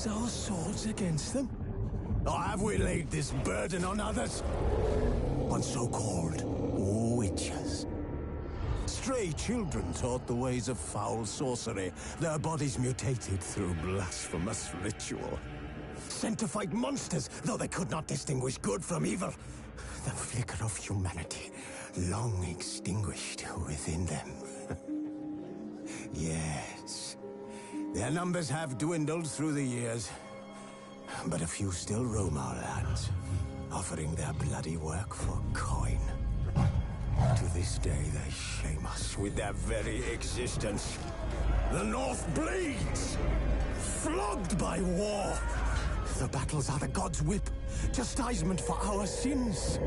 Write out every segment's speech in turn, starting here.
use our swords against them? Or have we laid this burden on others? On so-called witches. Stray children taught the ways of foul sorcery, their bodies mutated through blasphemous ritual. Sent to fight monsters, though they could not distinguish good from evil. The flicker of humanity, long extinguished within them. Yes, their numbers have dwindled through the years, but a few still roam our lands, offering their bloody work for coin. To this day, they shame us with their very existence. The North bleeds, flogged by war. The battles are the gods' whip, chastisement for our sins.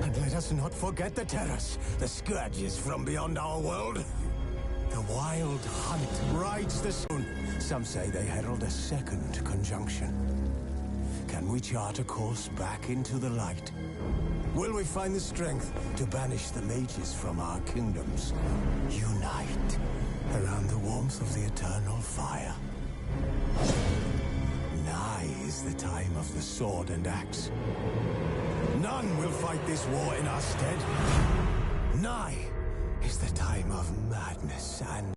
And let us not forget the terrors, the scourges from beyond our world. The wild hunt rides the sun. Some say they herald a second conjunction. Can we chart a course back into the light? Will we find the strength to banish the mages from our kingdoms? Unite around the warmth of the eternal fire. Nigh is the time of the sword and axe. None will fight this war in our stead. Nigh is the time of madness and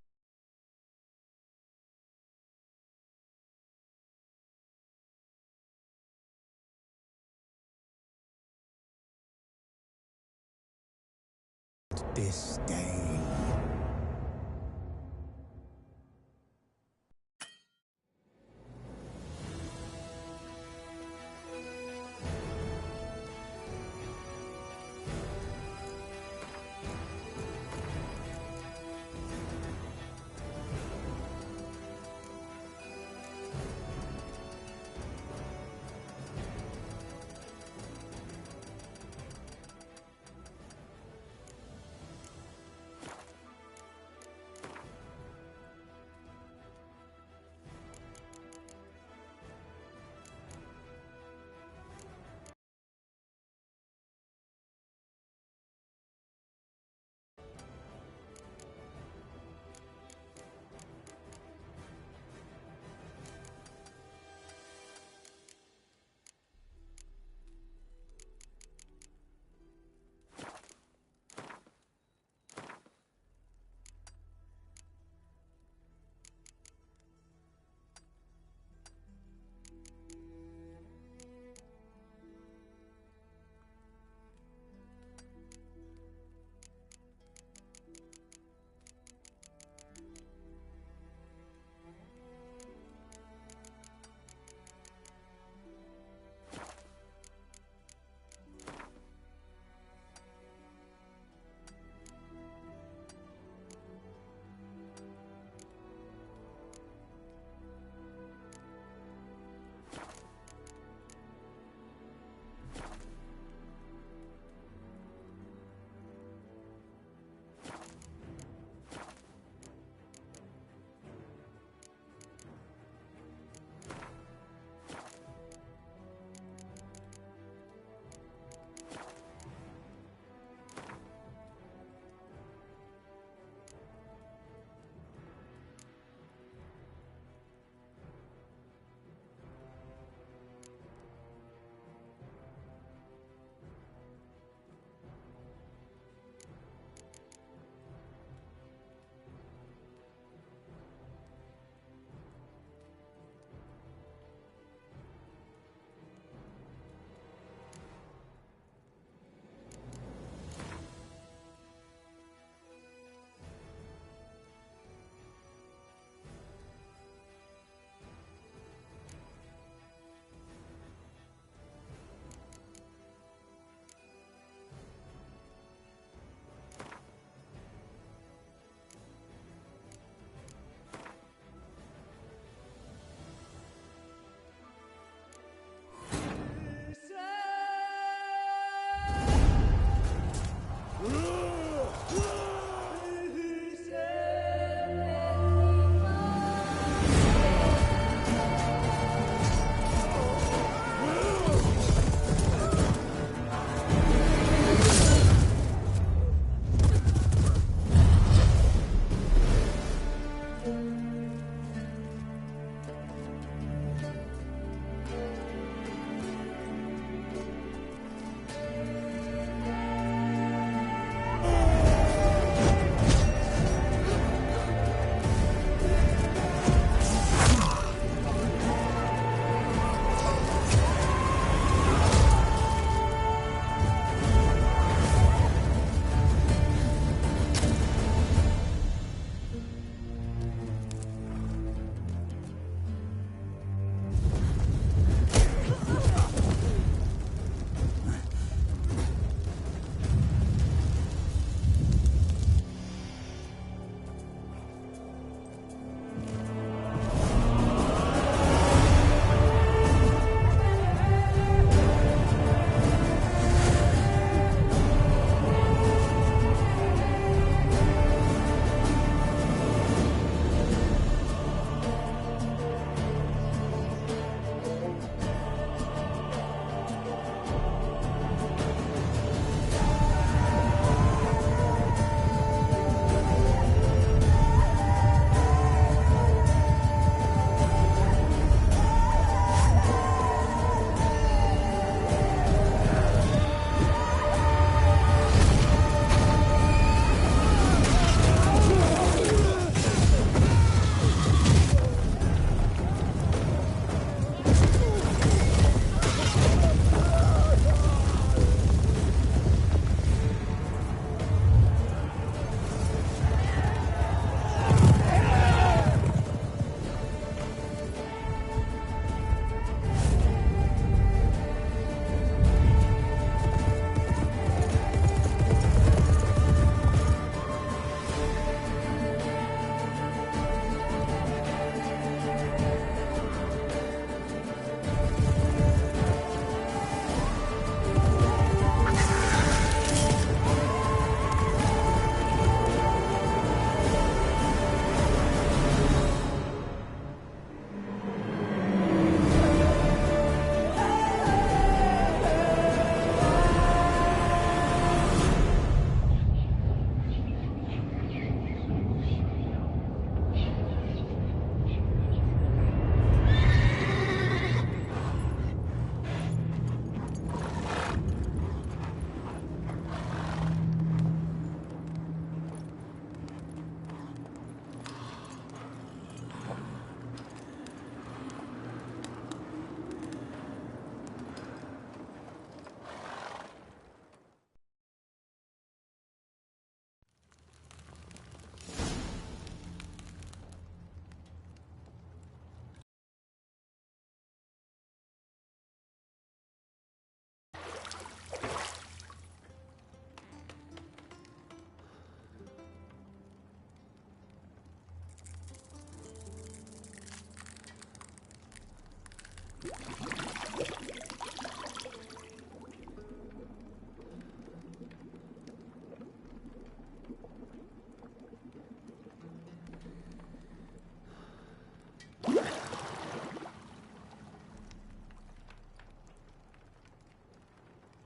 disdain.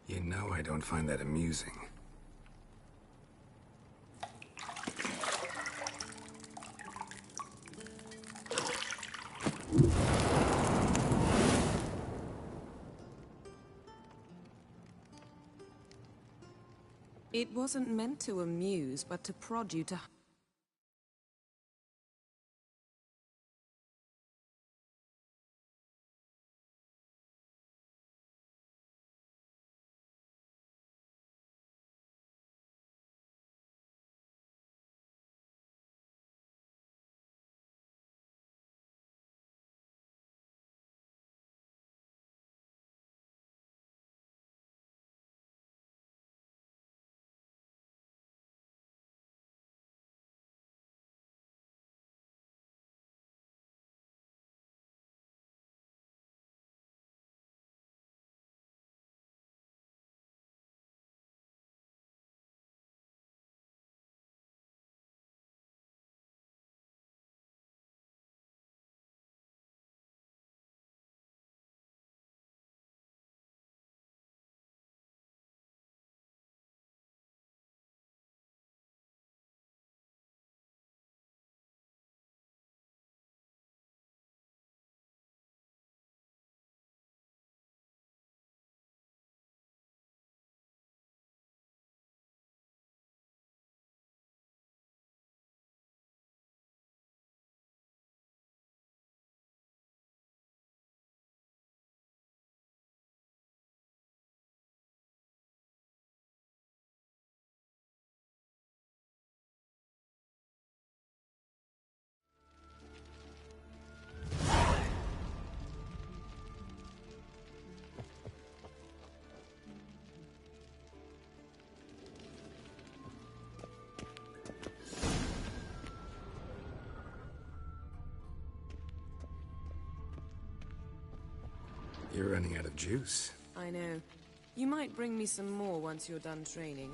You know I don't find that amusing. It wasn't meant to amuse, but to prod you to... You're running out of juice. I know. You might bring me some more once you're done training.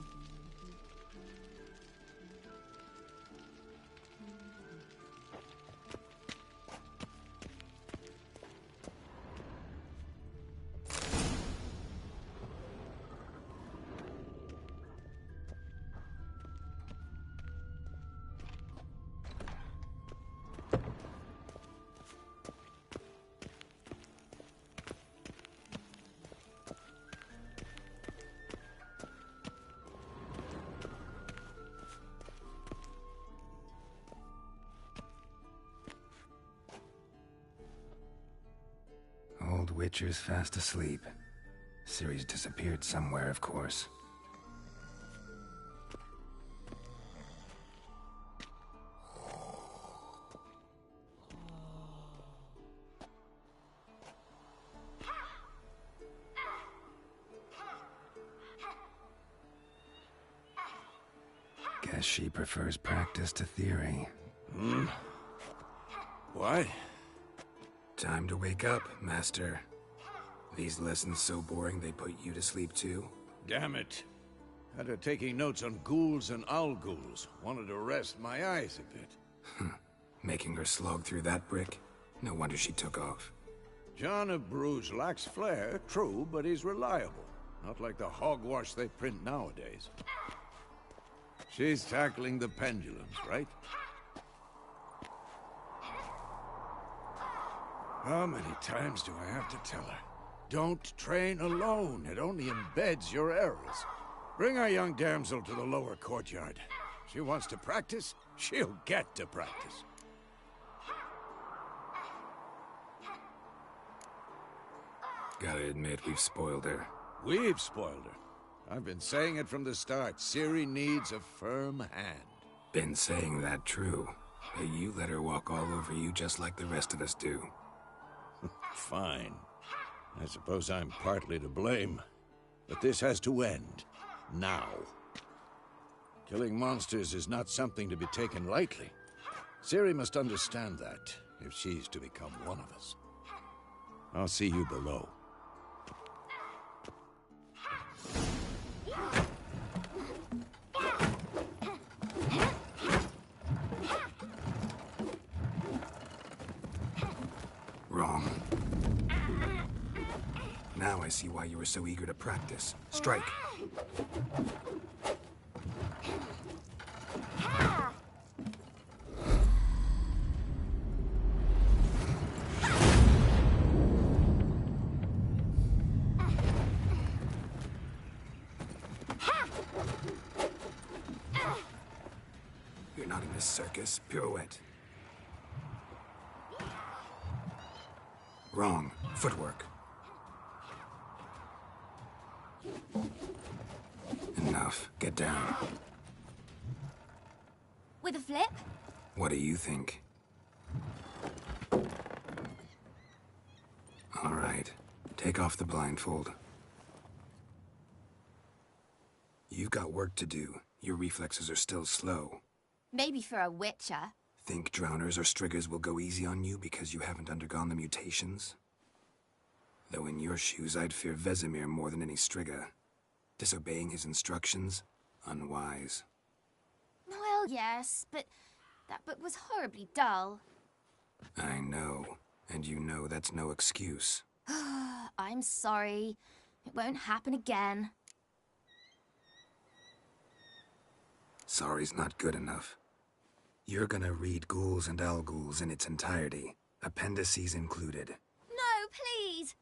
Old Witcher's fast asleep. Ciri's disappeared somewhere, of course. Guess she prefers practice to theory. What? Time to wake up, Master. These lessons so boring they put you to sleep too? Damn it. Had her taking notes on ghouls and owl ghouls. Wanted to rest my eyes a bit. Making her slog through that brick? No wonder she took off. John of Bruges lacks flair, true, but he's reliable. Not like the hogwash they print nowadays. She's tackling the pendulums, right? How many times do I have to tell her? Don't train alone. It only embeds your errors. Bring our young damsel to the lower courtyard. She wants to practice, she'll get to practice. Gotta admit, we've spoiled her. We've spoiled her. I've been saying it from the start. Ciri needs a firm hand. Been saying that true. But you let her walk all over you just like the rest of us do. Fine. I suppose I'm partly to blame. But this has to end. Now. Killing monsters is not something to be taken lightly. Ciri must understand that, if she's to become one of us. I'll see you below. Wrong. Now I see why you were so eager to practice. Strike. You're not in this circus. Pirouette. Wrong. Footwork. Enough. Get down. With a flip? What do you think? All right. Take off the blindfold. You've got work to do. Your reflexes are still slow. Maybe for a witcher. Think drowners or striggers will go easy on you because you haven't undergone the mutations? Though in your shoes, I'd fear Vesemir more than any strigger. Disobeying his instructions? Unwise. Well, yes, but that book was horribly dull. I know. And you know that's no excuse. I'm sorry. It won't happen again. Sorry's not good enough. You're gonna read Ghouls and Al-Ghouls in its entirety, appendices included. No, please!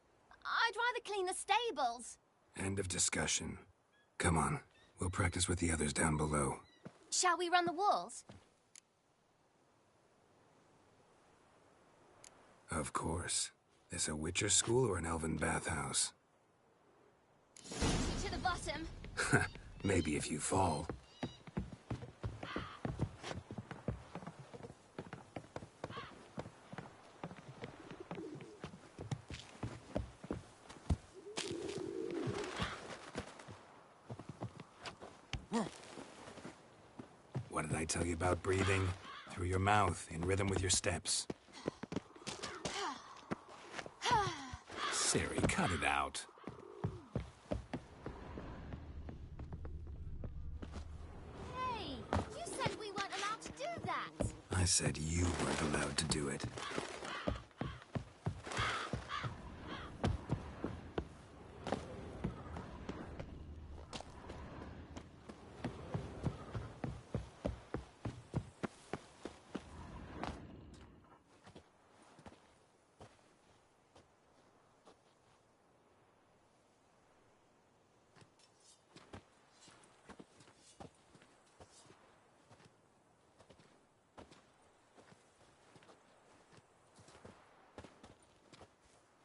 I'd rather clean the stables. End of discussion. Come on, we'll practice with the others down below. Shall we run the walls? Of course. This a Witcher school or an elven bathhouse? To the bottom. Maybe if you fall. What did I tell you about breathing? Through your mouth, in rhythm with your steps. Ciri, cut it out. Hey, you said we weren't allowed to do that. I said you weren't allowed to do it.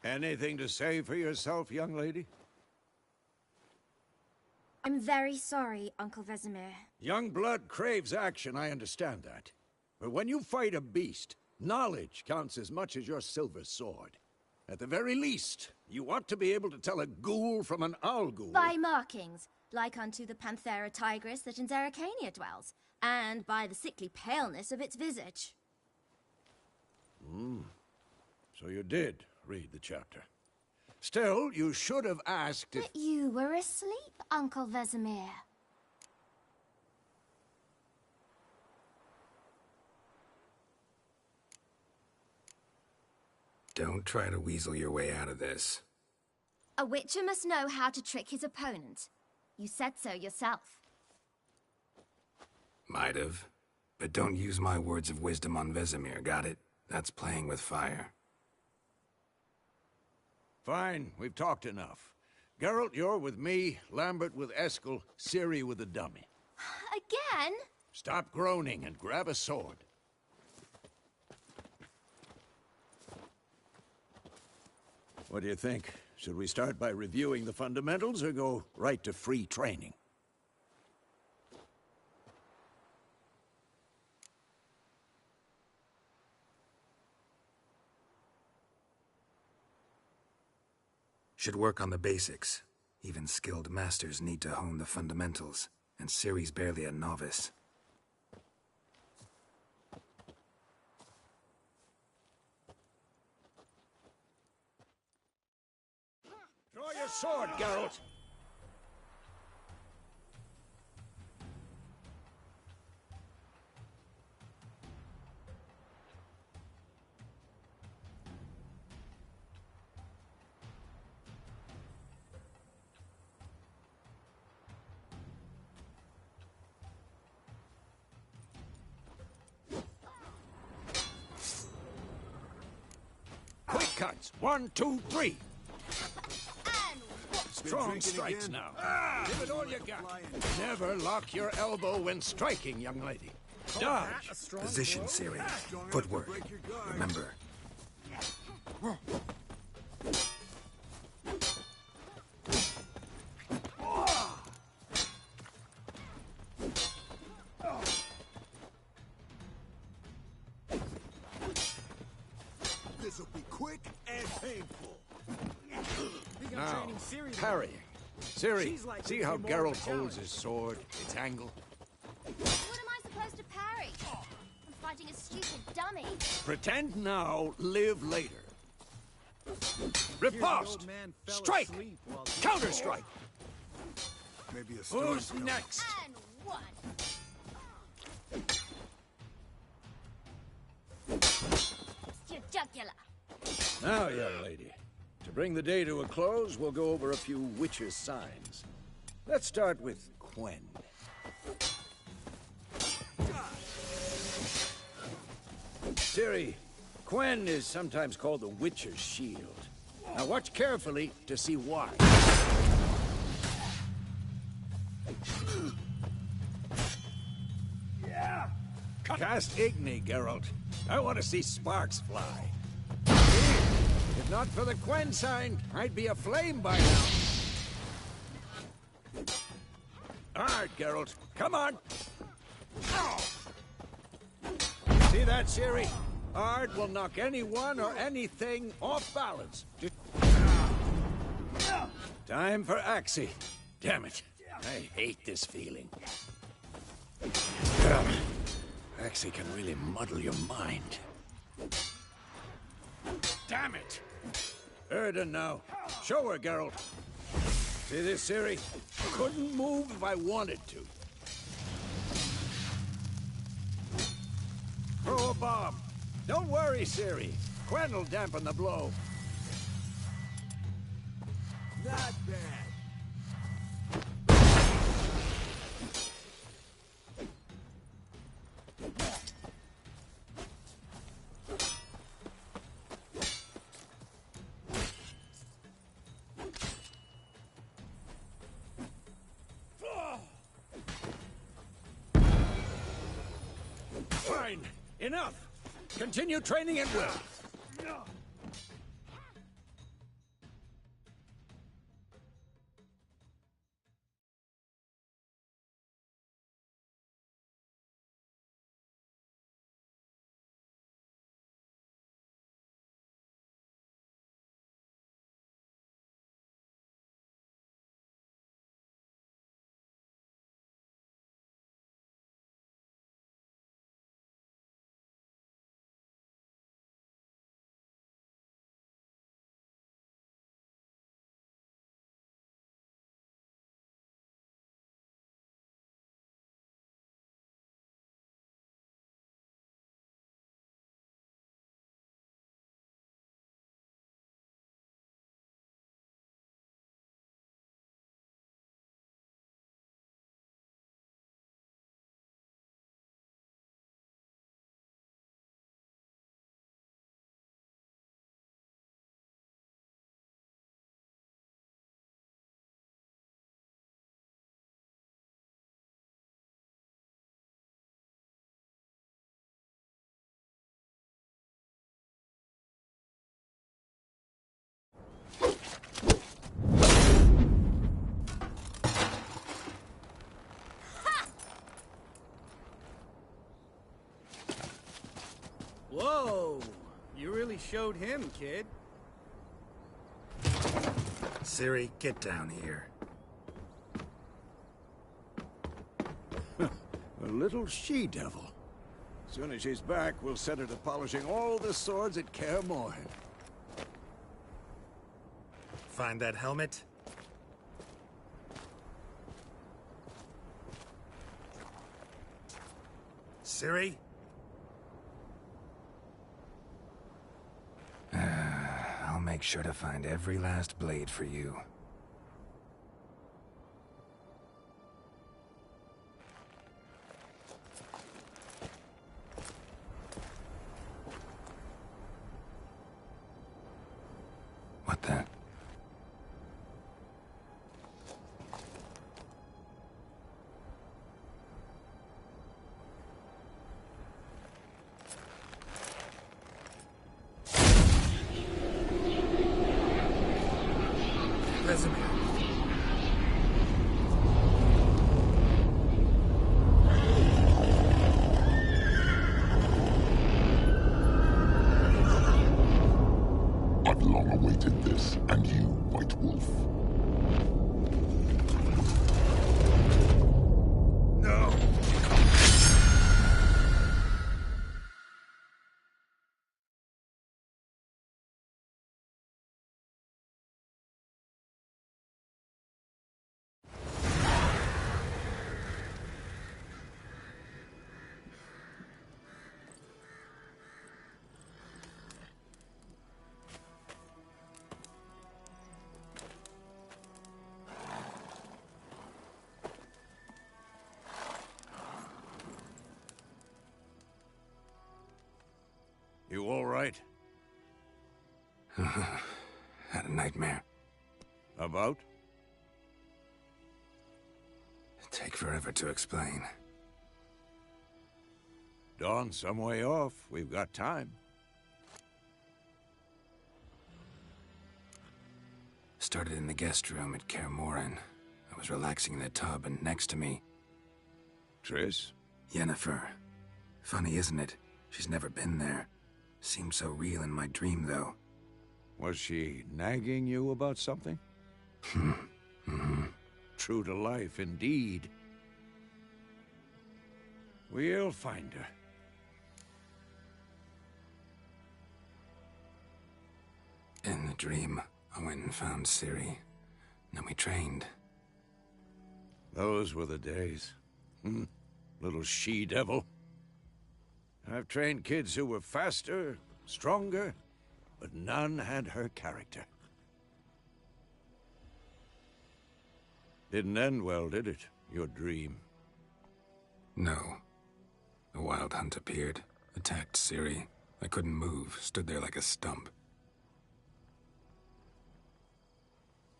Anything to say for yourself, young lady? I'm very sorry, Uncle Vesemir. Young blood craves action, I understand that. But when you fight a beast, knowledge counts as much as your silver sword. At the very least, you ought to be able to tell a ghoul from an Al-Ghul. By markings, like unto the Panthera tigris that in Zerrikania dwells, and by the sickly paleness of its visage. So you did read the chapter. Still, you should have asked if... But you were asleep, Uncle Vesemir. Don't try to weasel your way out of this. A witcher must know how to trick his opponent. You said so yourself. Might have. But don't use my words of wisdom on Vesemir, got it? That's playing with fire. Fine, we've talked enough. Geralt, you're with me, Lambert with Eskel, Ciri with the dummy. Again? Stop groaning and grab a sword. What do you think? Should we start by reviewing the fundamentals or go right to free training? Should work on the basics. Even skilled masters need to hone the fundamentals, and Ciri's barely a novice. sword, Geralt! Quick cuts! 1, 2, 3! Strong strikes now. Give it all you got. Never lock your elbow when striking, young lady. Dodge. Position, Ciri. Footwork. Remember. This'll be quick and painful. Now, parrying. Ciri, like see how Geralt holds his sword, its angle? What am I supposed to parry? I'm fighting a stupid dummy. Pretend now, live later. Riposte! Strike! Counter-strike! Maybe a Who's next? And one. Your jugular. Now, young lady, to bring the day to a close, we'll go over a few witches' signs. Let's start with Quen. Ciri, Quen is sometimes called the Witcher's Shield. Now watch carefully to see why. Cast Igni, Geralt. I want to see sparks fly. If not for the Quen sign, I'd be aflame by now. All right, Geralt. Come on. See that, Ciri? Ard will knock anyone or anything off balance. Time for Axii. Damn it. I hate this feeling. Axii can really muddle your mind. Damn it! Erden now. Show her, Geralt. See this, Ciri? Couldn't move if I wanted to. Throw a bomb. Don't worry, Ciri. Quen will dampen the blow. Not bad. Fine. Enough. Continue training at will. Whoa! You really showed him, kid. Ciri, get down here. A little she-devil. Soon as she's back, we'll set her to polishing all the swords at Kaer Morhen. Find that helmet? Ciri? I'll make sure to find every last blade for you. What the? Vesemir. I've long awaited this, and you, White Wolf. No! You all right? Had a nightmare. About? Take forever to explain. Dawn's some way off. We've got time. Started in the guest room at Kaer Morhen. I was relaxing in the tub, and next to me, Triss? Yennefer. Funny, isn't it? She's never been there. Seemed so real in my dream, though. Was she nagging you about something? True to life, indeed. We'll find her. In the dream, I went and found Ciri. Then we trained. Those were the days. Little she-devil. I've trained kids who were faster, stronger, but none had her character. Didn't end well, did it? Your dream? No. A wild hunt appeared, attacked Ciri. I couldn't move, stood there like a stump.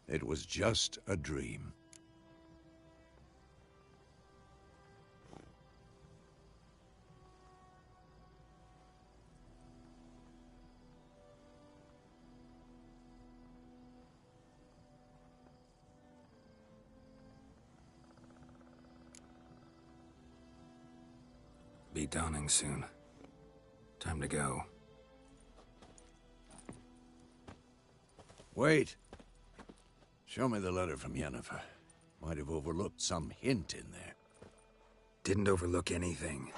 It was just a dream. Be dawning soon. Time to go. Wait. Show me the letter from Yennefer. Might have overlooked some hint in there. Didn't overlook anything.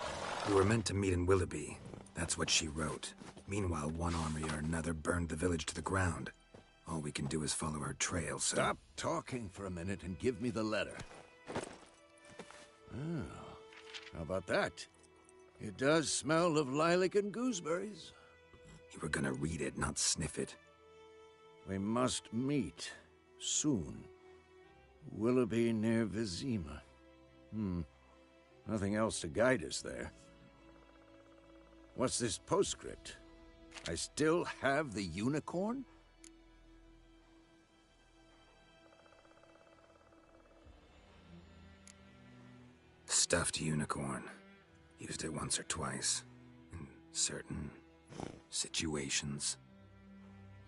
We were meant to meet in Willoughby. That's what she wrote. Meanwhile, one army or another burned the village to the ground. All we can do is follow her trail, so... Stop talking for a minute and give me the letter. Oh, how about that? It does smell of lilac and gooseberries. You were gonna read it, not sniff it. We must meet. Soon. Willoughby near Vizima. Nothing else to guide us there. What's this postscript? I still have the unicorn? Stuffed unicorn. Used it once or twice. In certain situations.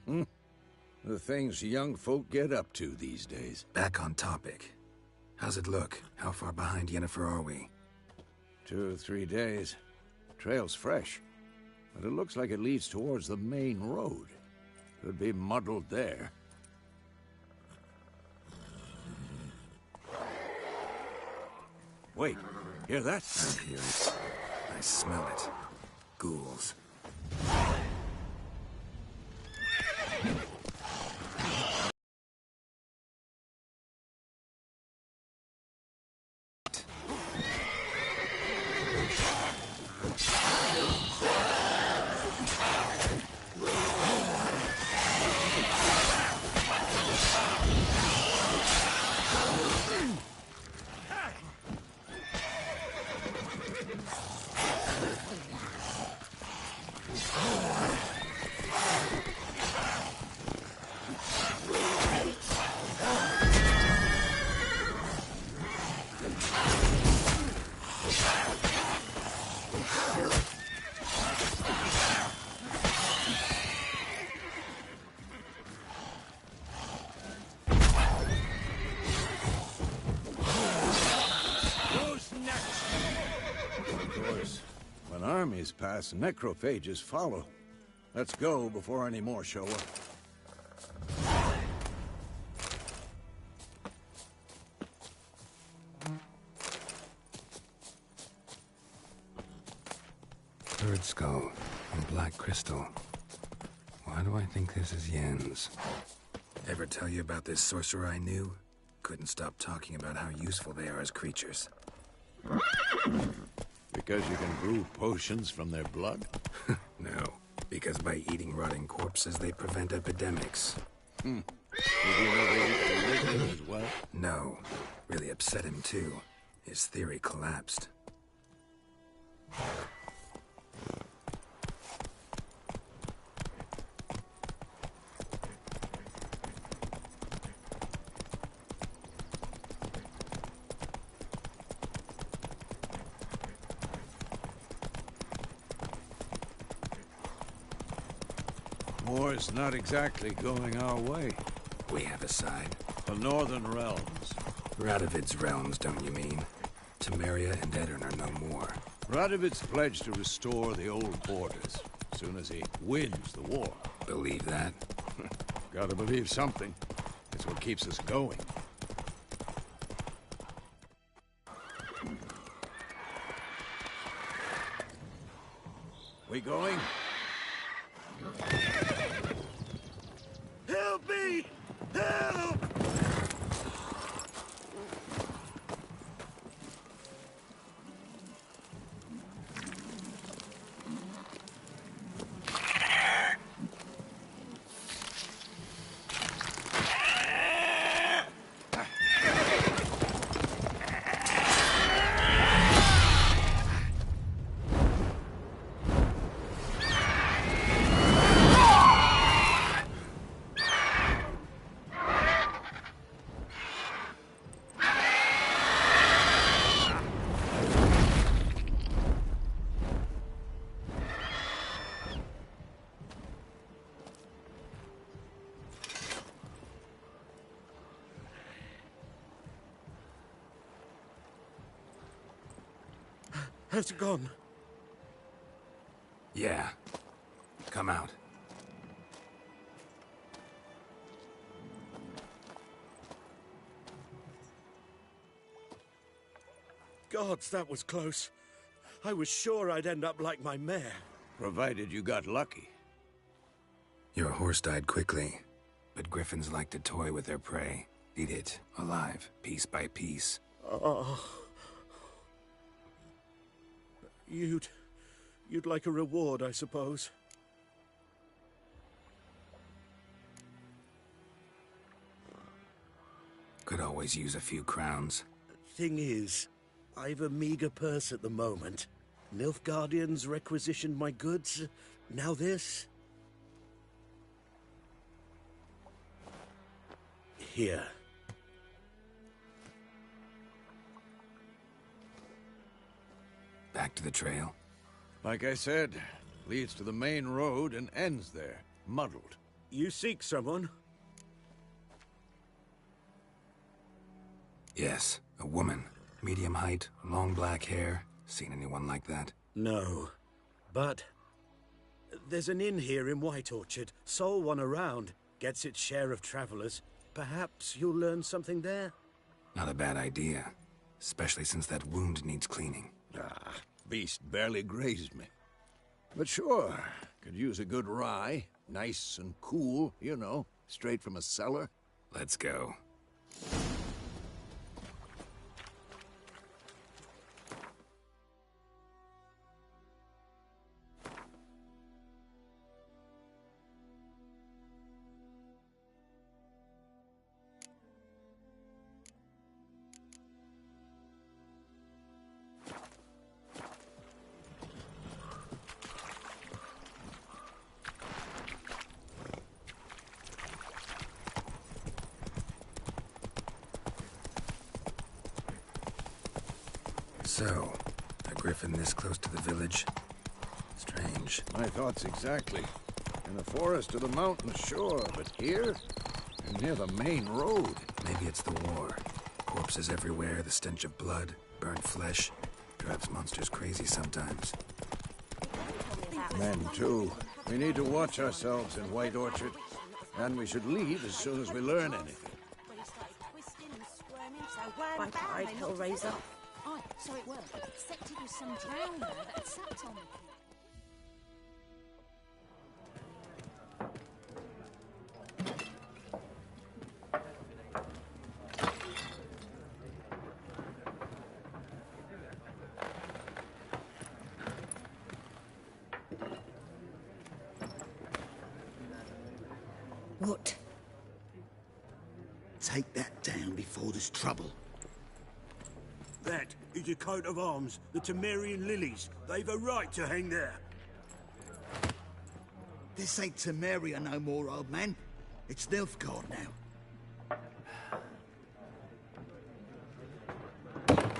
The things young folk get up to these days. Back on topic. How's it look? How far behind Yennefer are we? 2 or 3 days. Trail's fresh. But it looks like it leads towards the main road. Could be muddled there. Wait, hear that? I hear it. I smell it. Ghouls. armies pass, necrophages follow. Let's go before any more show up. Bird skull and black crystal. Why do I think this is Yen's? Ever tell you about this sorcerer I knew? Couldn't stop talking about how useful they are as creatures. Because you can brew potions from their blood? No, because by eating rotting corpses, they prevent epidemics. Did you know they eat the living as well? No, really upset him too. His theory collapsed. War's not exactly going our way. We have a side. The Northern Realms. Radovid's realms, don't you mean? Temeria and Edirn are no more. Radovid's pledged to restore the old borders, as soon as he wins the war. Believe that? Gotta believe something. It's what keeps us going. We going? Help me! Help! Has it gone? Yeah. Come out. Gods, that was close. I was sure I'd end up like my mare. Provided you got lucky. Your horse died quickly, but griffins like to toy with their prey. Eat it, alive, piece by piece. Oh. You'd like a reward, I suppose. Could always use a few crowns. Thing is, I've a meager purse at the moment. Nilfgaardians requisitioned my goods. Now this. Here. Back to the trail? Like I said, leads to the main road and ends there, muddled. You seek someone? Yes, a woman. Medium height, long black hair. Seen anyone like that? No. But there's an inn here in White Orchard. Sole one around. Gets its share of travelers. Perhaps you'll learn something there? Not a bad idea. Especially since that wound needs cleaning. Ah, beast barely grazed me. But sure, could use a good rye. Nice and cool, you know, straight from a cellar. Let's go. So, a griffin this close to the village? Strange. My thoughts exactly. In the forest or the mountains, sure, but here? And near the main road. Maybe it's the war. Corpses everywhere, the stench of blood, burnt flesh. Drives monsters crazy sometimes. Men, too. We need to watch ourselves in White Orchard. And we should leave as soon as we learn anything. Bite-eyed Hellraiser. Oh, so it was. Except it was some drowner that had sucked on me. What? Take that down before there's trouble. That is a coat of arms, the Temerian lilies. They've a right to hang there. This ain't Temeria no more, old man. It's Nilfgaard now.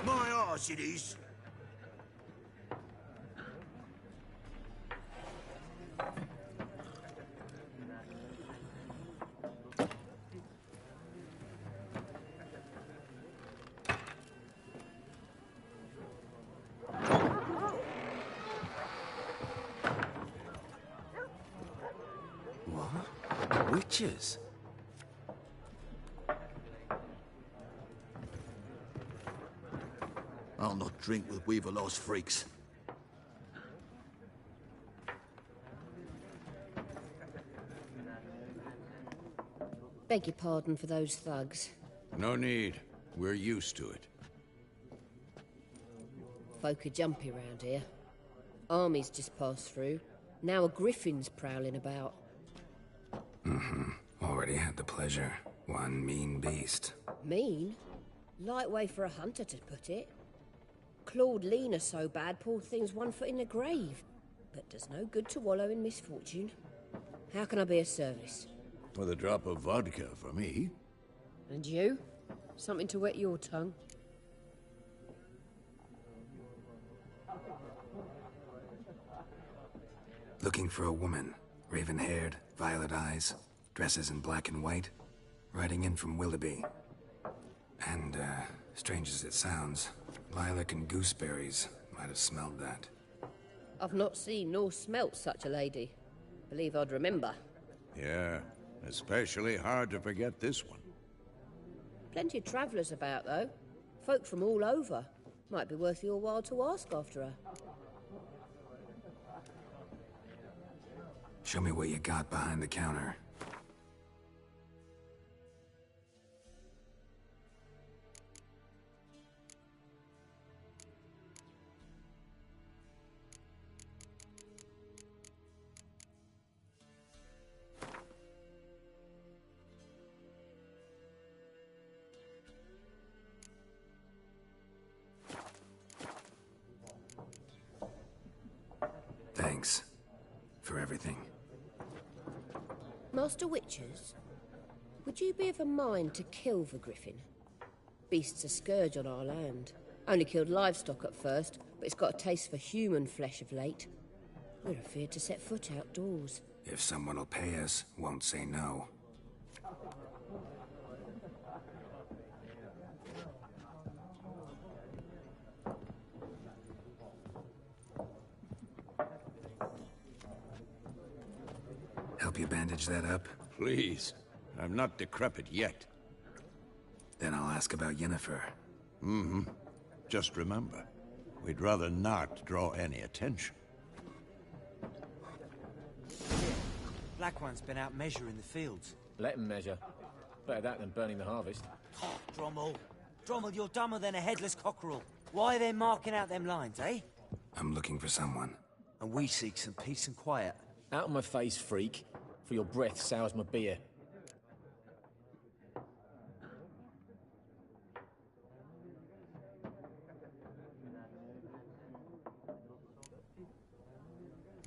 My arse it is. Witches? I'll not drink with Weaverlaw's freaks. Beg your pardon for those thugs. No need. We're used to it. Folk are jumpy round here. Armies just passed through. Now a griffin's prowling about. Already had the pleasure. One mean beast. Mean? Light way for a hunter to put it. Clawed Lena so bad, poor thing's 1 foot in the grave. But does no good to wallow in misfortune. How can I be of service? With a drop of vodka for me. And you? Something to wet your tongue? Looking for a woman. Raven-haired, violet eyes, dresses in black and white. Riding in from Willoughby. And, strange as it sounds, lilac and gooseberries might have smelled that. I've not seen nor smelt such a lady. Believe I'd remember. Yeah, especially hard to forget this one. Plenty of travellers about, though. Folk from all over. Might be worth your while to ask after her. Show me what you got behind the counter. Thanks for everything. Master Witchers, would you be of a mind to kill the griffin? Beast's a scourge on our land. Only killed livestock at first, but it's got a taste for human flesh of late. We're afeard to set foot outdoors. If someone will pay us, won't say no. Help you bandage that up? Please. I'm not decrepit yet. Then I'll ask about Yennefer. Just remember, we'd rather not draw any attention. Black One's been out measuring the fields. Let him measure. Better that than burning the harvest. Oh, Drommel. Drommel, you're dumber than a headless cockerel. Why are they marking out them lines, eh? I'm looking for someone. And we seek some peace and quiet. Out of my face, freak. For your breath sours my beer.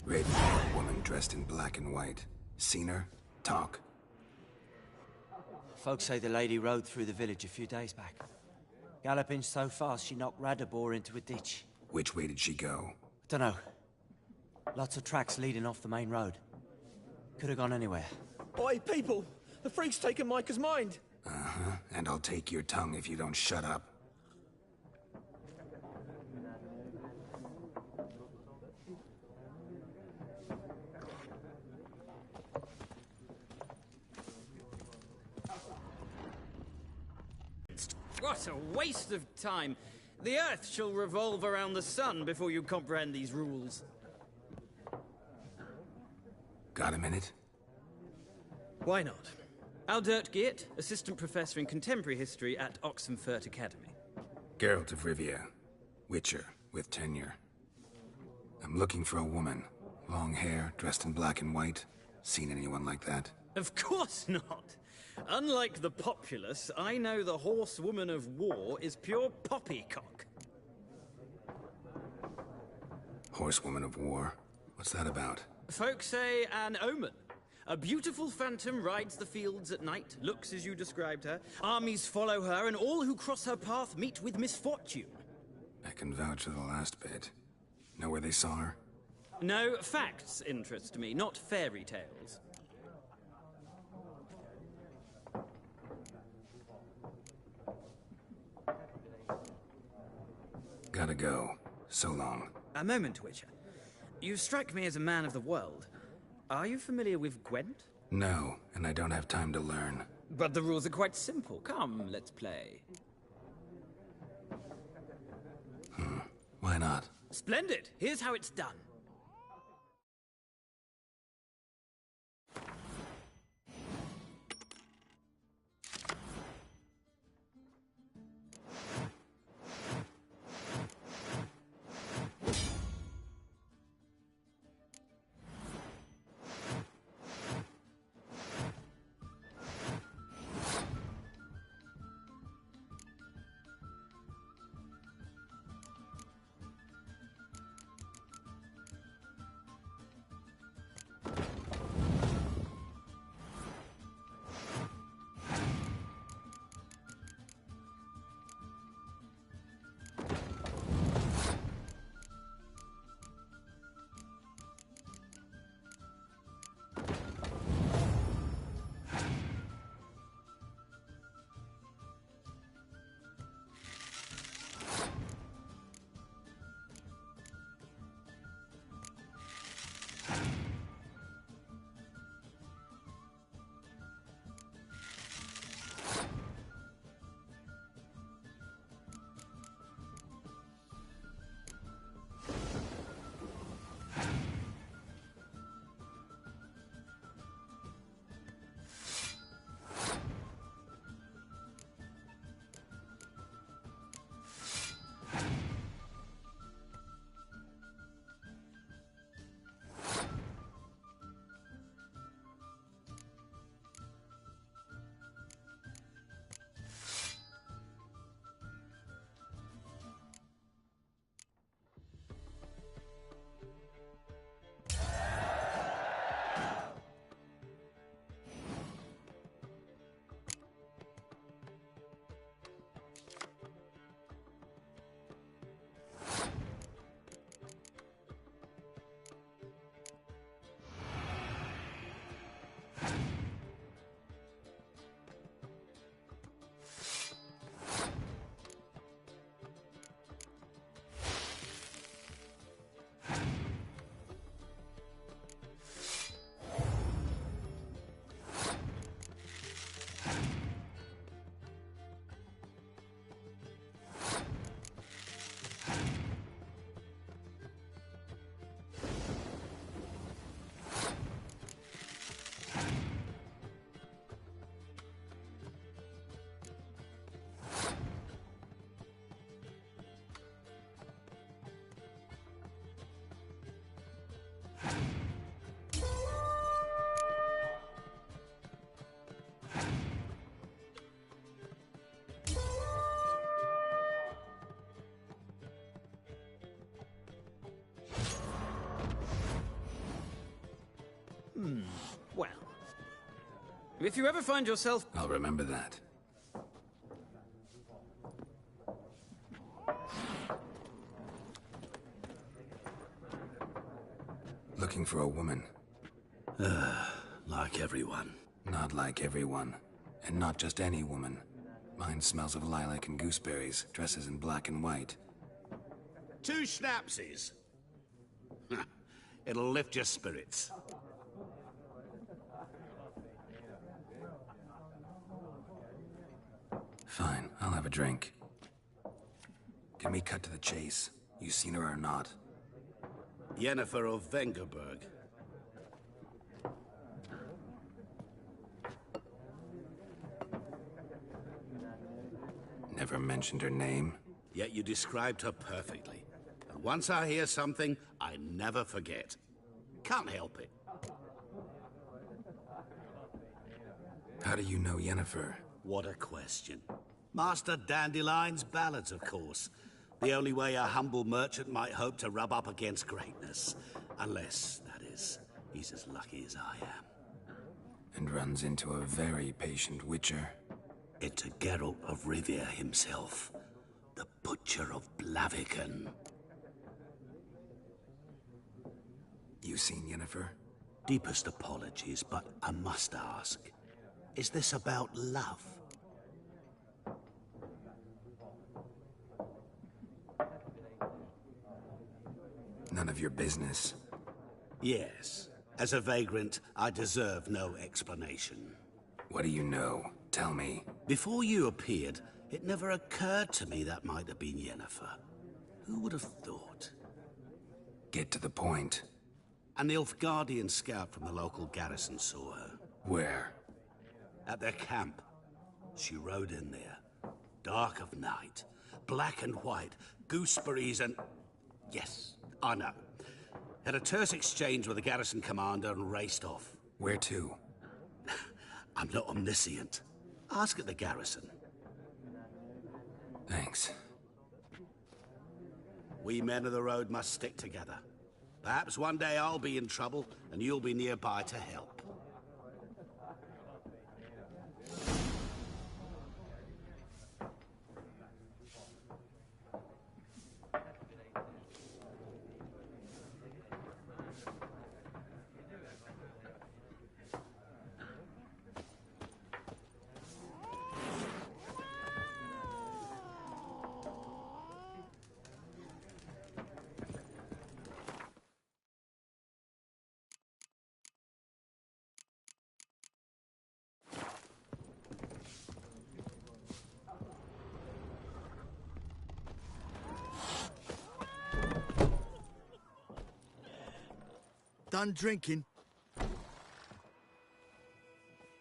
Raven-haired woman dressed in black and white. Seen her? Talk. Folks say the lady rode through the village a few days back. Galloping so fast she knocked Radabor into a ditch. Which way did she go? Dunno. Lots of tracks leading off the main road. Could have gone anywhere. Oi, people! The freak's taken Micah's mind! Uh-huh. And I'll take your tongue if you don't shut up. What a waste of time. The Earth shall revolve around the sun before you comprehend these rules. Got a minute? Why not? Aldert Geert, Assistant Professor in Contemporary History at Oxenfurt Academy. Geralt of Rivia. Witcher, with tenure. I'm looking for a woman. Long hair, dressed in black and white. Seen anyone like that? Of course not. Unlike the populace, I know the horsewoman of war is pure poppycock. Horsewoman of war? What's that about? Folk say an omen. A beautiful phantom rides the fields at night, looks as you described her. Armies follow her, and all who cross her path meet with misfortune. I can vouch for the last bit. Know where they saw her? No, facts interest me, not fairy tales. Gotta go. So long. A moment, Witcher. You strike me as a man of the world. Are you familiar with Gwent? No, and I don't have time to learn. But the rules are quite simple. Come, let's play. Why not? Splendid! Here's how it's done. Well. If you ever find yourself... I'll remember that. Looking for a woman. Like everyone. Not like everyone. And not just any woman. Mine smells of lilac and gooseberries, dresses in black and white. 2 schnapsies. It'll lift your spirits. Fine, I'll have a drink. Can we cut to the chase? You seen her or not? Yennefer of Vengerberg. Never mentioned her name. Yet you described her perfectly. And once I hear something, I never forget. Can't help it. How do you know Yennefer? What a question. Master Dandelion's ballads, of course. The only way a humble merchant might hope to rub up against greatness. Unless, that is, he's as lucky as I am. And runs into a very patient witcher. It's a Geralt of Rivia himself. The Butcher of Blaviken. You seen Yennefer? Deepest apologies, but I must ask. Is this about love? None of your business. Yes. As a vagrant, I deserve no explanation. What do you know? Tell me. Before you appeared, it never occurred to me that might have been Yennefer. Who would have thought? Get to the point. An Nilfgaardian scout from the local garrison saw her. Where? At their camp. She rode in there. Dark of night. Black and white. Gooseberries and... Yes, I know. Had a terse exchange with the garrison commander and raced off. Where to? I'm not omniscient. Ask at the garrison. Thanks. We men of the road must stick together. Perhaps one day I'll be in trouble and you'll be nearby to help. Done drinking?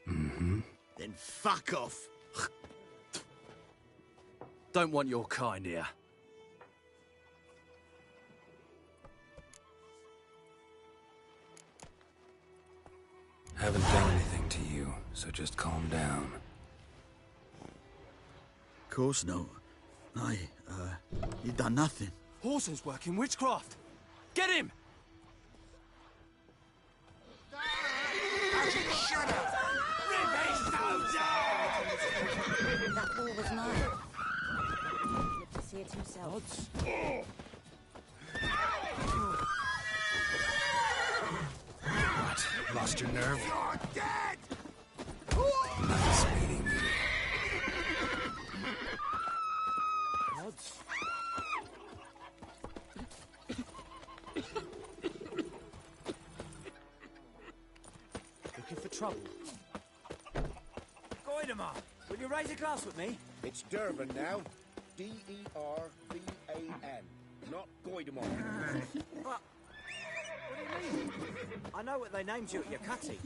Mm-hmm. Then fuck off. Don't want your kind here. Haven't done anything to you, so just calm down. Of course not. You done nothing. Horson's working witchcraft. Get him! That wall was mine. Lived to see it himself. What? Lost your nerve? You're dead! Nice meeting you. Looking for trouble? Goidemar, will you raise a glass with me? It's Dervan now. D-E-R-V-A-N. Not Goidemar. What do you mean? I know what they named you at your cutty.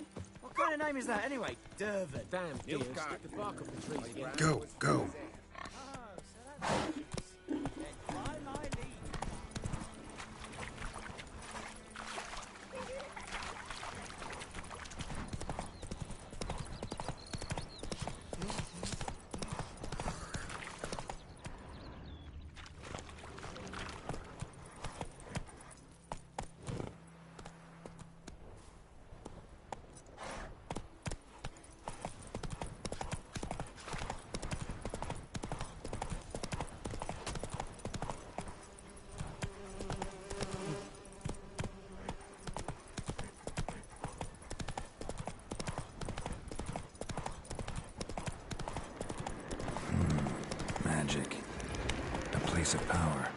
What kind of name is that anyway? Dervan. Damn, dear, stick the bark off the trees again. Go, go. Magic. A place of power.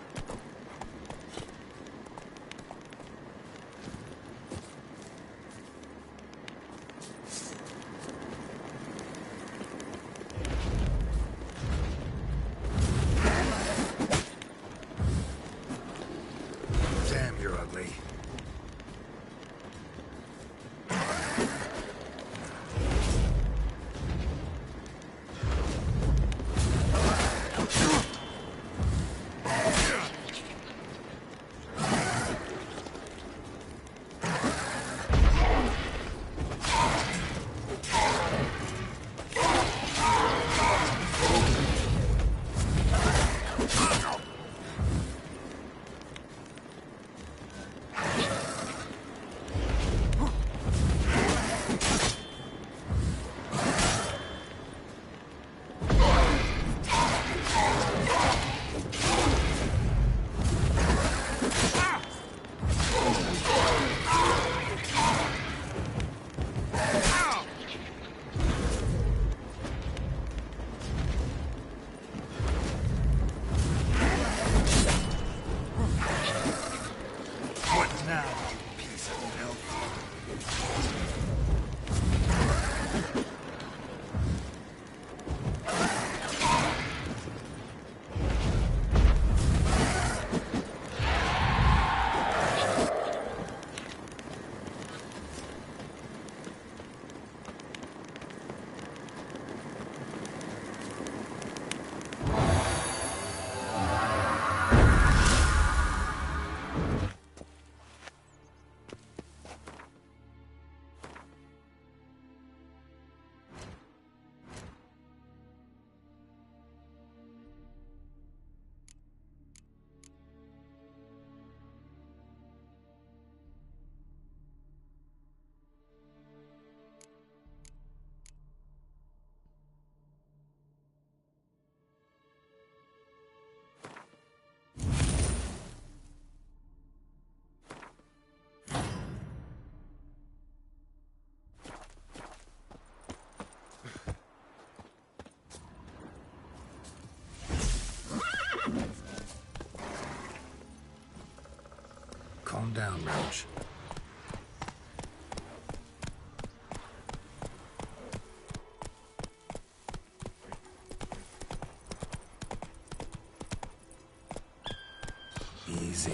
approach. Easy.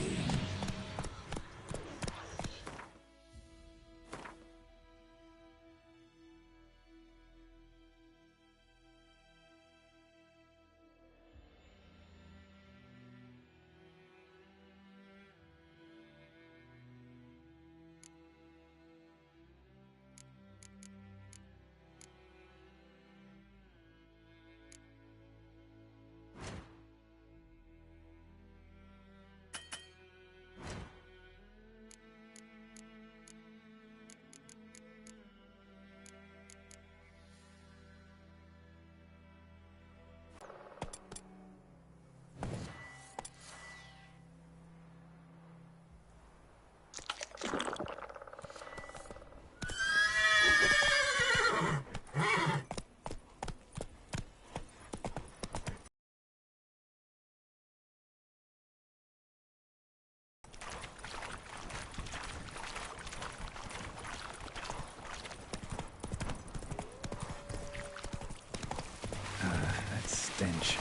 That stench.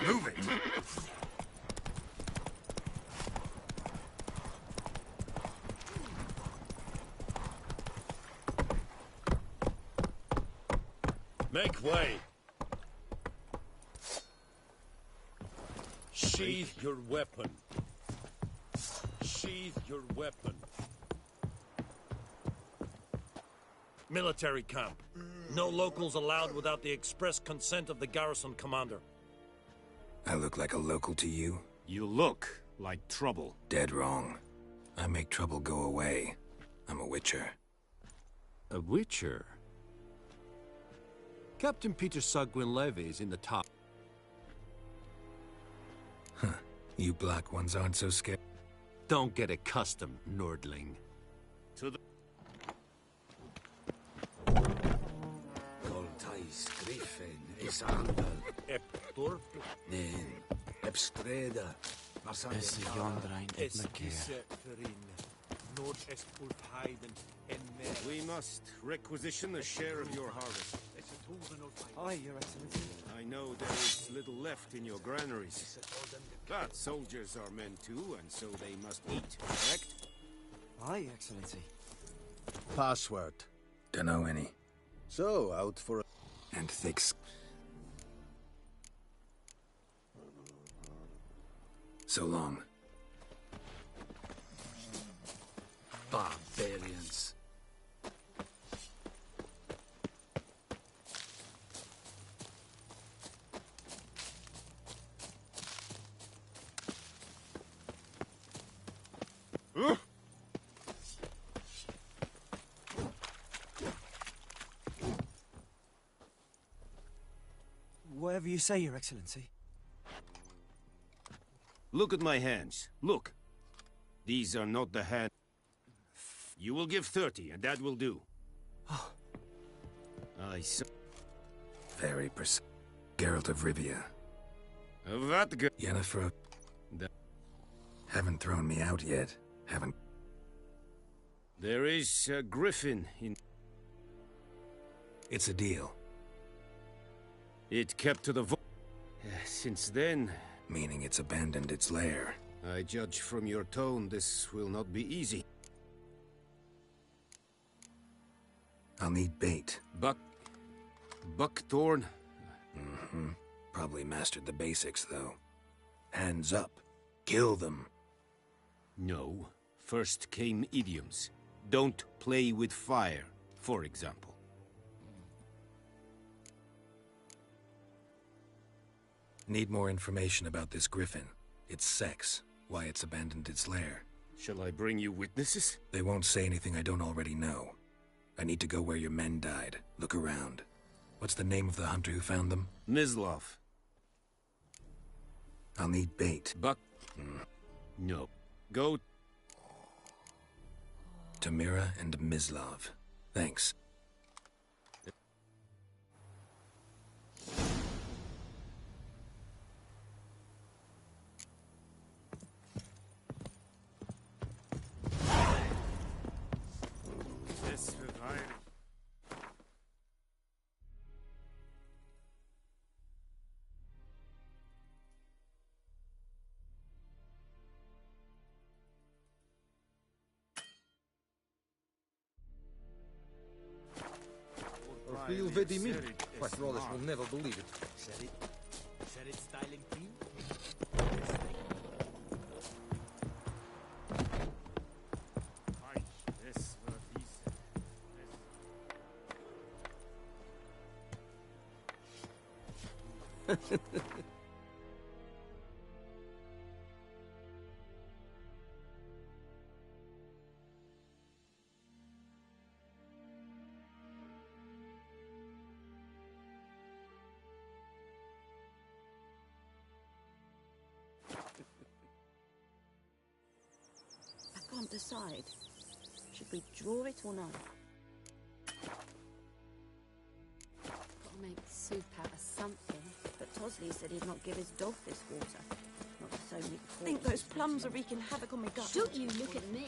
Move it! Make way! Sheathe your weapon. Sheathe your weapon. Military camp. No locals allowed without the express consent of the garrison commander. I look like a local to you? You look like trouble. Dead wrong. I make trouble go away. I'm a witcher. A witcher? Captain Peter Sagwin Levy is in the top. Huh. You black ones aren't so scared. Don't get accustomed, Nordling. To the... Coltais Griffin is Andal. Eptor. Nen. Epstreda. Es Jondrain et Mercer. We must requisition a share of your harvest. Aye, Your Excellency. I know there is little left in your granaries. But soldiers are men too, and so they must eat, correct? Aye, Excellency. Password. Dunno any. So, out for a... And thick... So long. Barbarians. Whatever you say, Your Excellency. Look at my hands. Look. These are not the hands. You will give 30, and that will do. I saw... Very precise. Geralt of Rivia. What good? Yennefer, haven't thrown me out yet, haven't? There is a griffin in... It's a deal. It kept to the since then... Meaning it's abandoned its lair. I judge from your tone this will not be easy. I'll need bait. Buckthorn? Mm-hmm. Probably mastered the basics, though. Hands up. Kill them. No. First came idioms. Don't play with fire, for example. Need more information about this griffin. Its sex, why it's abandoned its lair. Shall I bring you witnesses? They won't say anything I don't already know. I need to go where your men died. Look around. What's the name of the hunter who found them? Mislav. I'll need bait. No. Go... Tamira and Mislav. Thanks. Feel very mean. My brothers will never believe it. Said it styling clean. I can't decide. Should we draw it or no? Gotta make soup out of something. But Tosley said he'd not give his dog this water. Not with so many corpses. I think those plums are wreaking havoc on my gut. Don't you look at me.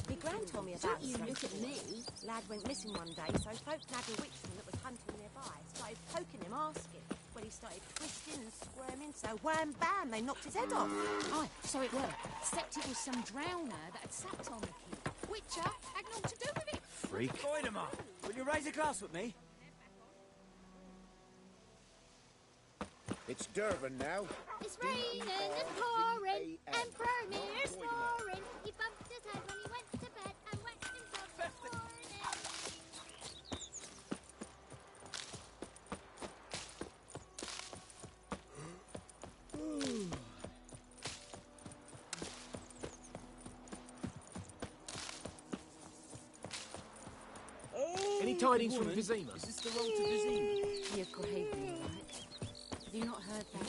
My gran told me about Don't you this look at me. Lad went missing one day, so folk nagged a witchman that was hunting nearby. Started poking him, asking. Well, he started twisting and squirming, so wham bam, they knocked his head off. Aye, so it were. Except it was some drowner that had sat on the key. Witcher had naught to do with it. Freak. Goidemar, will you raise a glass with me? It's Durban now. It's raining and pouring, and Bromir's snoring. He bumped his head when he went to bed and wet himself this morning. Any tidings from Vizima? Is this the road to Vizima? You're gravely right. Have you not heard that?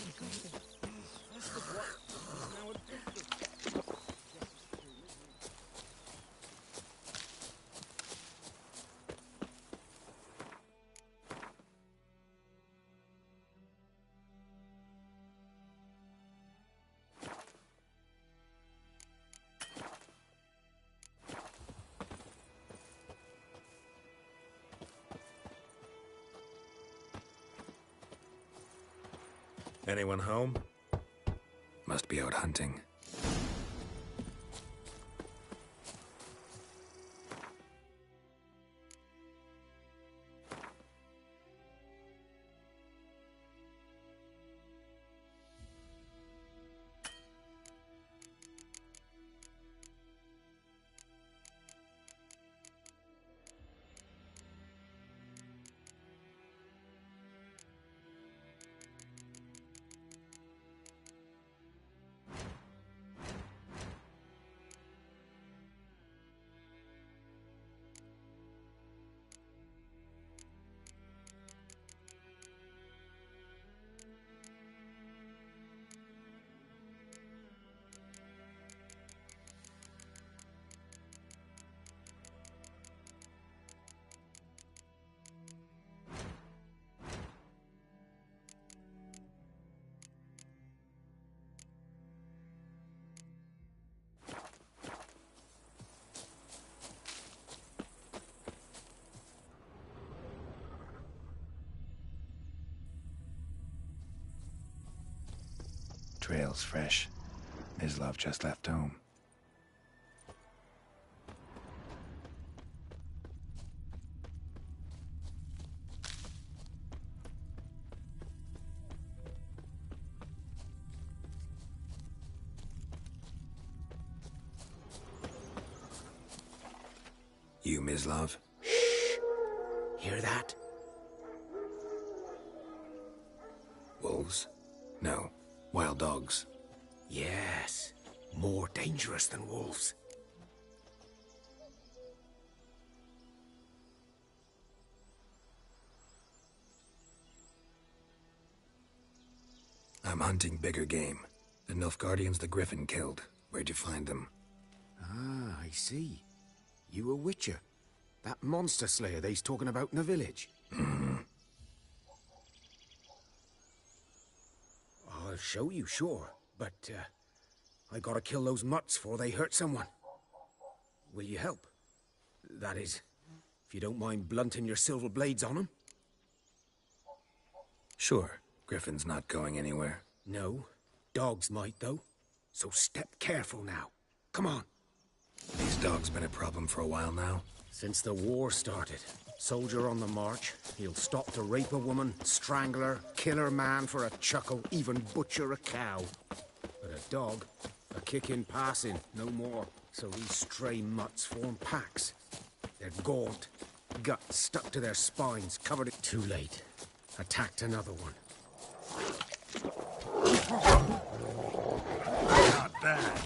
Anyone home? Must be out hunting. trail's fresh. Mislav just left home. You, Mislav? Hear that? Wolves? No. Wild dogs. Yes. More dangerous than wolves. I'm hunting bigger game. The Nilfgaardians the Griffin killed. Where'd you find them? Ah, I see. You a witcher. That monster slayer they's talking about in the village. Mm-hmm. I'll show you, sure. But, I gotta kill those mutts before they hurt someone. Will you help? That is, if you don't mind blunting your silver blades on them. Sure. Griffin's not going anywhere. No. Dogs might, though. So step careful now. Come on. These dogs been a problem for a while now? Since the war started. Soldier on the march. He'll stop to rape a woman, strangle her, kill her man for a chuckle, even butcher a cow. But a dog, a kick in passing, no more. So these stray mutts form packs. They're gaunt, guts stuck to their spines, covered in... Too late. Attacked another one. Not bad.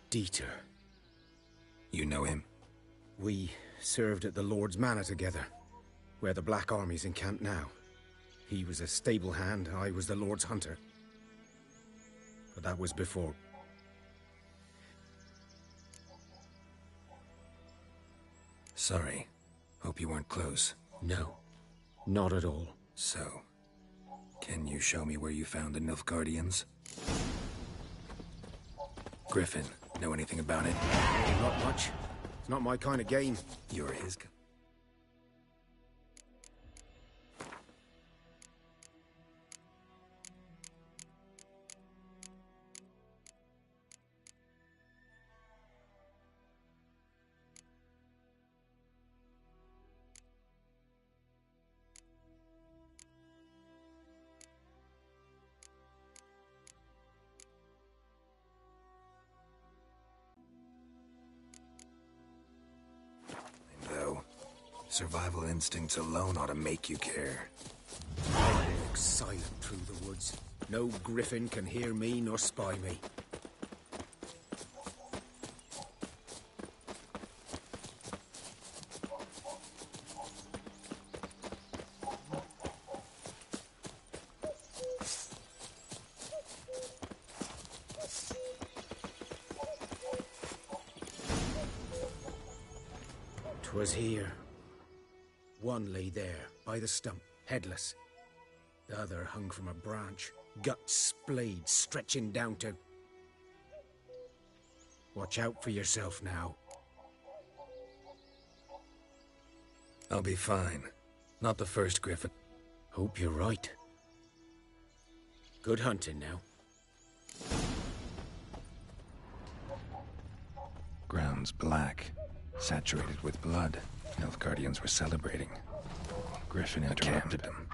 Dieter. You know him? We served at the Lord's Manor together, where the Black Army's encamped now. He was a stable hand, I was the Lord's hunter. But that was before. Sorry. Hope you weren't close. No. Not at all. So, can you show me where you found the Nilfgaardians? Griffin, know anything about it? Not much. It's not my kind of game. You're his... Survival instincts alone ought to make you care. I walk silent through the woods. No griffin can hear me nor spy me. "'Twas here. One lay there, by the stump, headless. The other hung from a branch, guts splayed, stretching down to... Watch out for yourself now." I'll be fine. Not the first griffin. Hope you're right. Good hunting now. Ground's black, saturated with blood. Nilfgaardians were celebrating. Griffin interrupted them.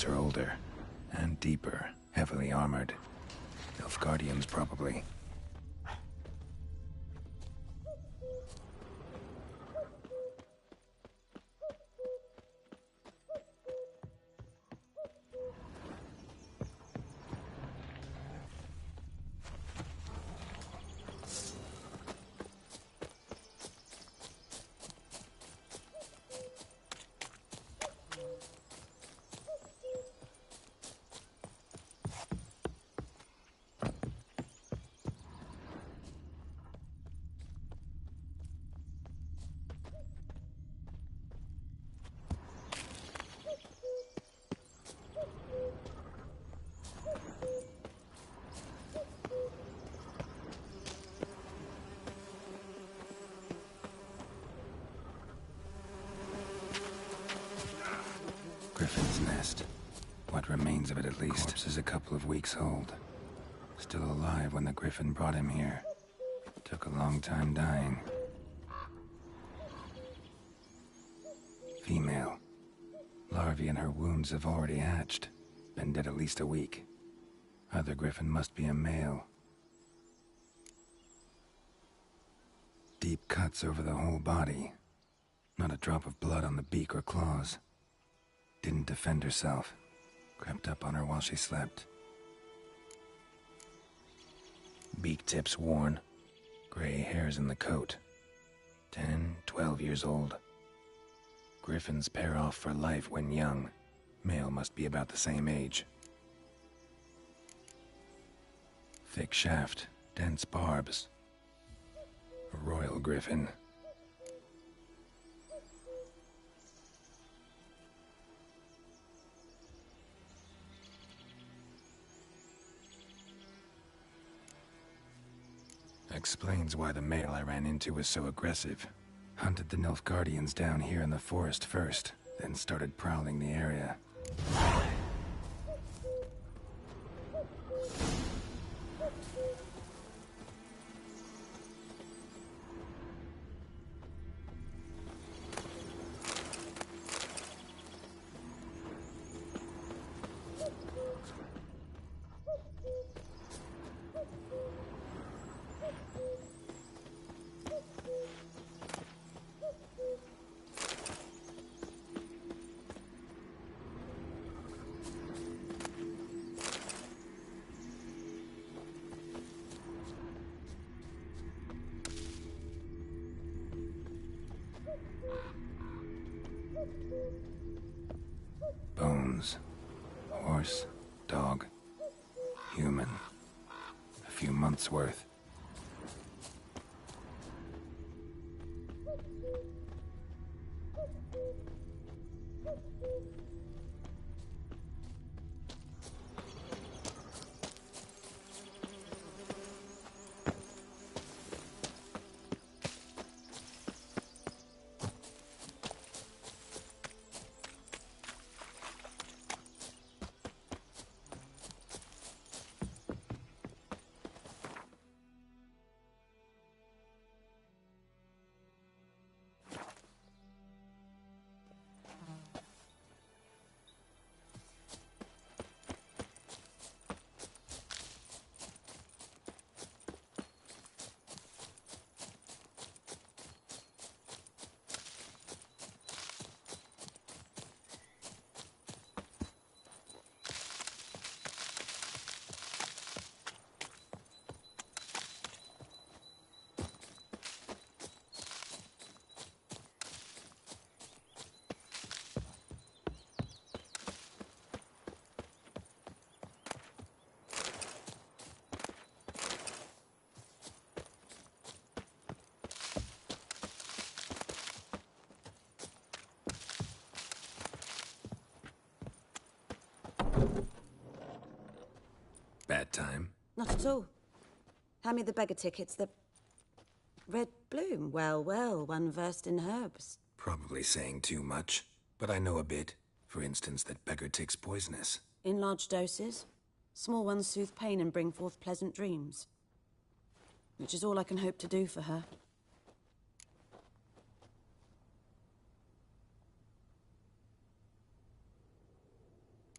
boots are older. And deeper, heavily armored. Nilfgaardians, probably. Griffin's nest. What remains of it, at least. Corpse is a couple of weeks old. Still alive when the Griffin brought him here. Took a long time dying. Female. Larvae in her wounds have already hatched. Been dead at least a week. Other Griffin must be a male. Deep cuts over the whole body. Not a drop of blood on the beak or claws. Didn't defend herself. Crept up on her while she slept. Beak tips worn. Gray hairs in the coat. 10, 12 years old. Griffins pair off for life when young. Male must be about the same age. Thick shaft, dense barbs. A royal griffin. Explains why the male I ran into was so aggressive. Hunted the Nilfgaardians down here in the forest first, then started prowling the area. Bones. Horse, dog, human. A few months' worth. Bad time? Not at all. Hand me the beggar tickets, the... Red bloom. Well, well, one versed in herbs. Probably saying too much, but I know a bit. For instance, that beggar tick's poisonous. In large doses. Small ones soothe pain and bring forth pleasant dreams. Which is all I can hope to do for her.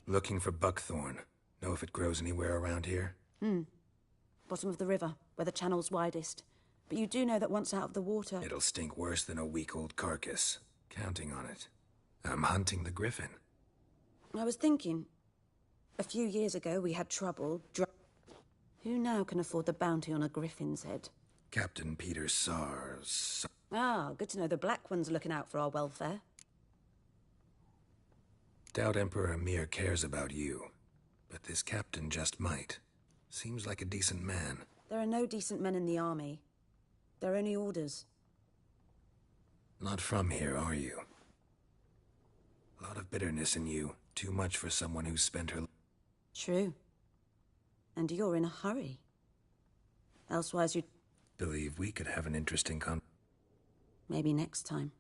Looking for buckthorn. Know if it grows anywhere around here? Bottom of the river, where the channel's widest. But you do know that once out of the water... It'll stink worse than a week-old carcass. Counting on it. I'm hunting the griffin. I was thinking, a few years ago we had trouble. Who now can afford the bounty on a griffin's head? Captain Peter Sars. Ah, good to know the Black One's looking out for our welfare. Doubt Emperor Emir cares about you. But this captain just might. Seems like a decent man. There are no decent men in the army. They're only orders. Not from here, are you? A lot of bitterness in you. Too much for someone who's spent her... True. And you're in a hurry. Elsewise you'd... Believe we could have an interesting Maybe next time.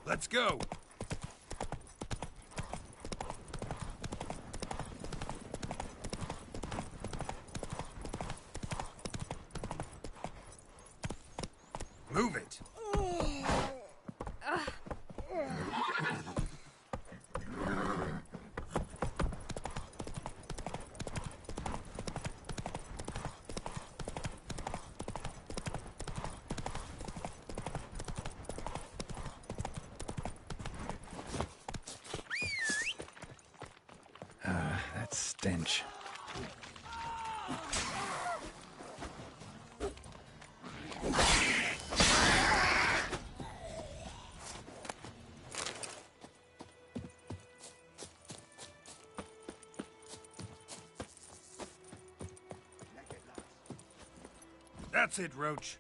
Let's go! Move it! That stench. That's it, Roach.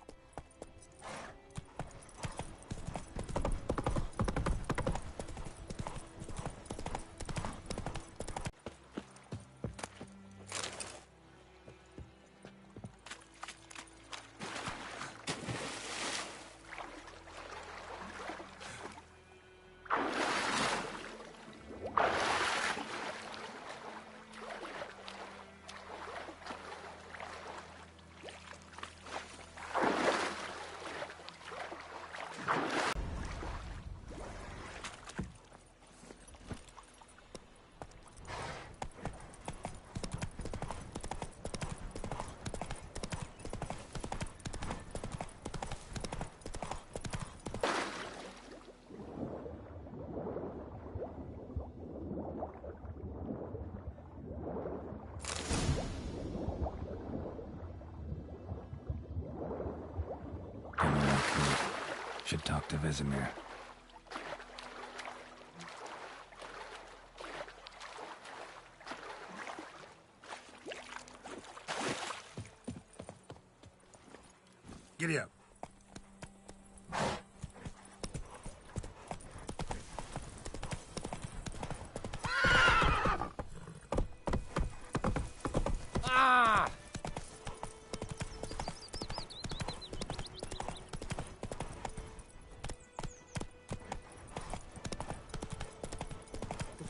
Should talk to Vesemir. Giddy up.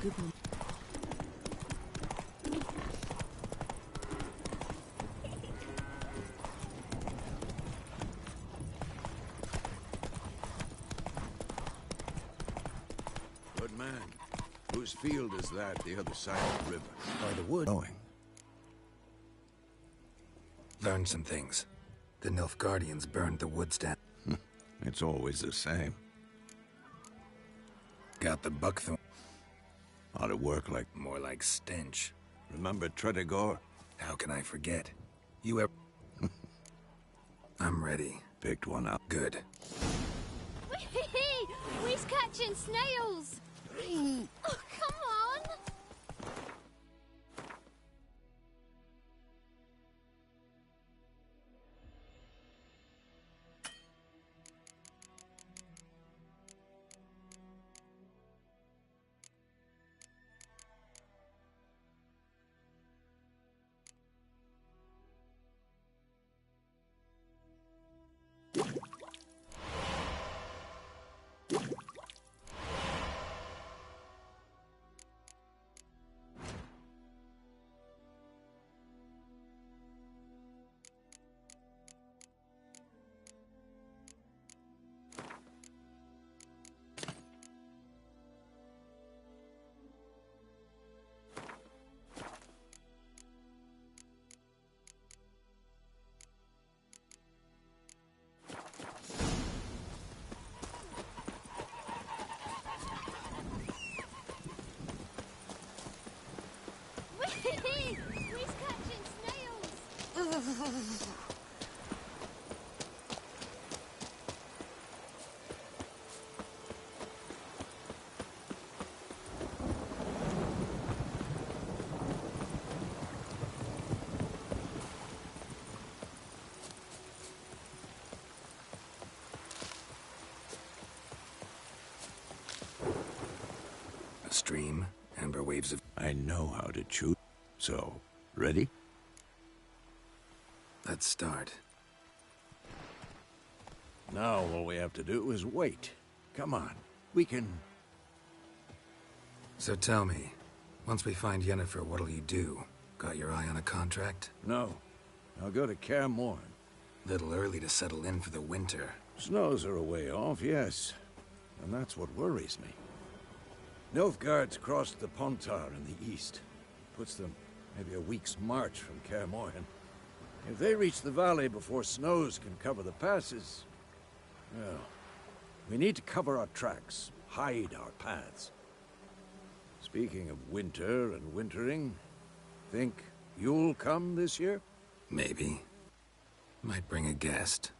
Good one. Good man. Whose field is that, the other side of the river? By the wood. Going. Learned some things. The Nilfgaardians burned the wood stand. It's always the same. Got the buckthorn. Ought to work like... More like stench. Remember Tretogor? How can I forget? You ever... I'm ready. Picked one up. Good. We's catching snails! Oh, come on! A stream, amber waves of... I know how to choose. So, ready? Let's start. Now all we have to do is wait. Come on, we can... So tell me, once we find Yennefer, what'll you do? Got your eye on a contract? No. I'll go to Kaer Morhen. Little early to settle in for the winter. Snows are a way off, yes. And that's what worries me. Nilfgaard's crossed the Pontar in the east. Puts them maybe a week's march from Kaer Morhen. If they reach the valley before snows can cover the passes... well, we need to cover our tracks, hide our paths. Speaking of winter and wintering, think you'll come this year? Maybe. Might bring a guest.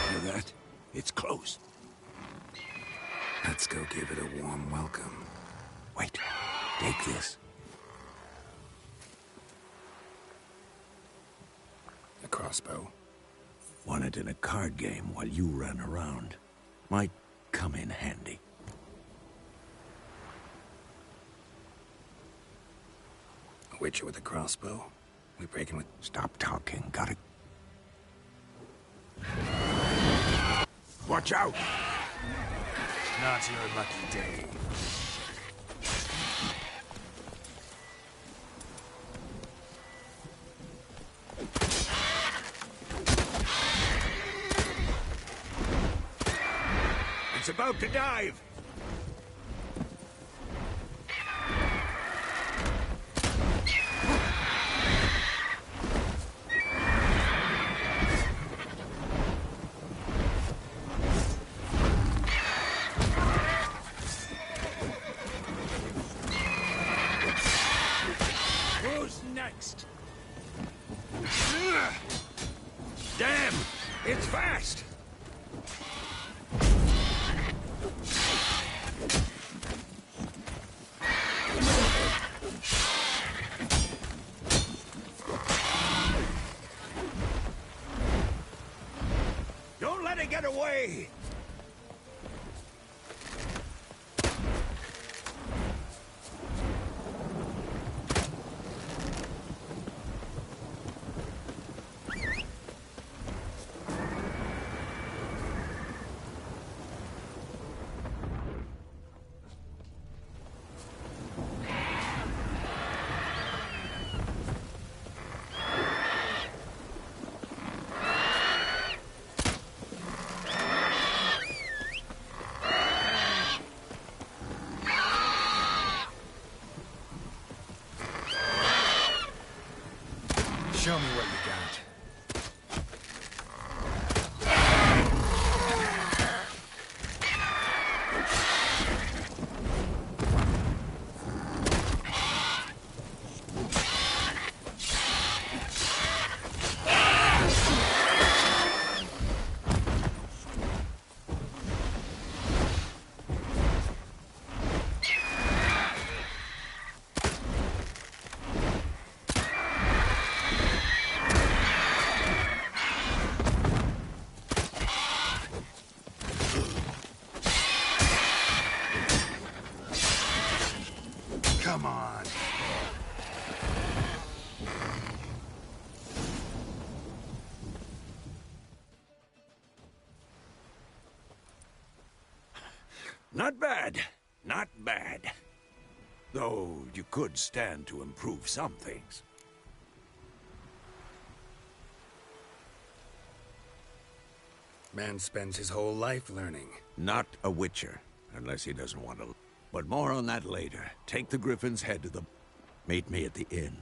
Hear that? It's close. Let's go give it a warm welcome. Wait, take this. A crossbow. Won it in a card game while you ran around. Might come in handy. A witcher with a crossbow? We breaking with... Stop talking, got it. Watch out! Not your lucky day. It's about to dive! Who's next? Damn! It's fast! Don't let it get away! Show me what you got. Come on. Not bad. Not bad. Though you could stand to improve some things. Man spends his whole life learning. Not a witcher, unless he doesn't want to. But more on that later. Take the Griffin's head to the... Meet me at the inn.